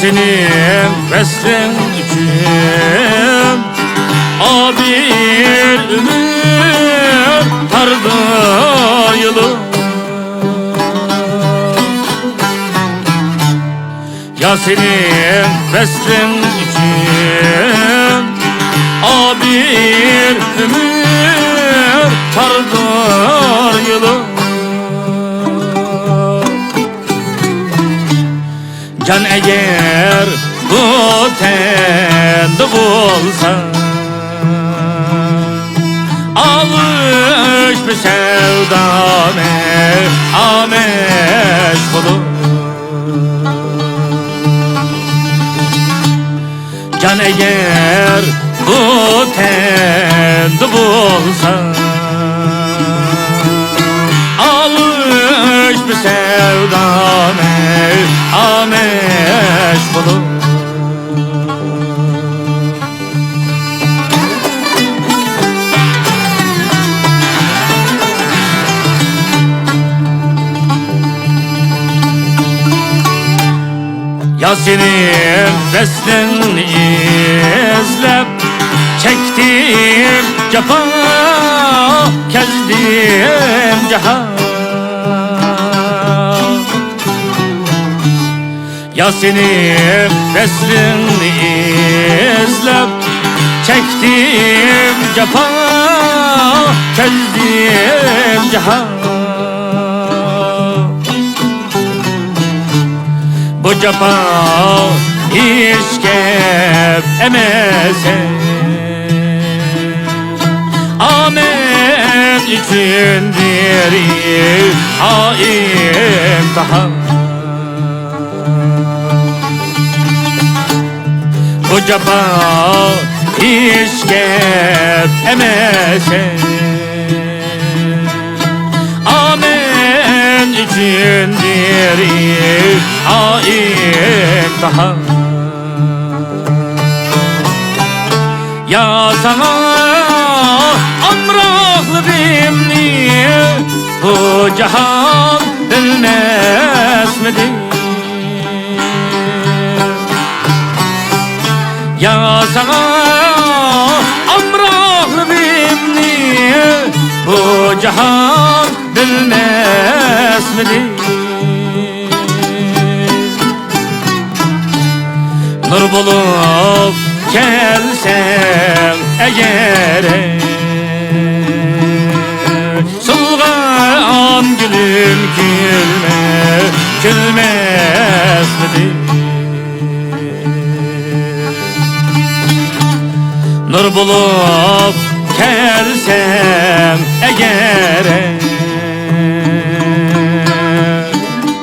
senin veslin için bir ömür tardır yılı. Ya senin veslin için bir ömür tardır yılı. Can eğer bu tende bulsa, alış bir sevdame ameş bulur. Can eğer bu tende bulsa, alış bir sevdame ameş bulur. Ya senin veslin izlep çektim cefa, kezdim ceha. Ya senin veslin izlep çektim cefa, kezdim ceha. Bu cefa işkep emese, amen içindir imtihan. Bu cefa işkep emese, amen içindir imtihan. Ya sana amrahlı bimni bu cihan bilmez midir? Ya sana amrahlı bimni bu cihan bilmez midir? Nur bulup gelsen eğer, solgan gülüm gülmez midir? Nur bulup gelsen eğer,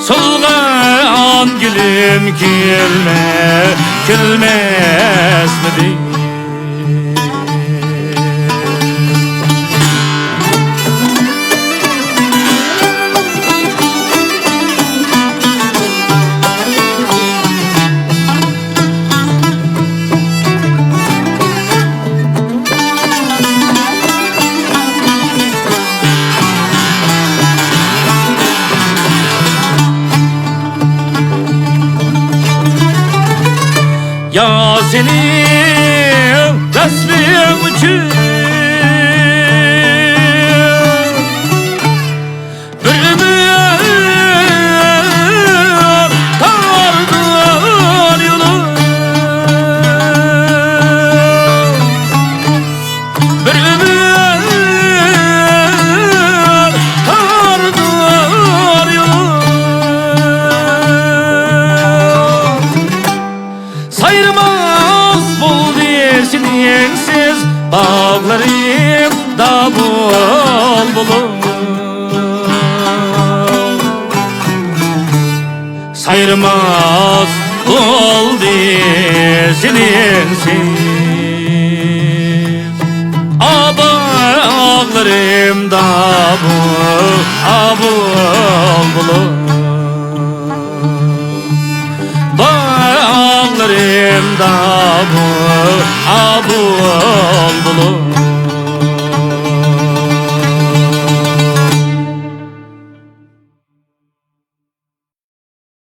solgan gülüm gülmez midir? Ya senin veslim için bir ömür tardır yolu. Bir ömür tardır yolu. Sayırmaz buldu sensiz bağlarım da bol bulur. Sayırmaz buldu sensiz bağlarım da bol bulur. Bağlarımda bu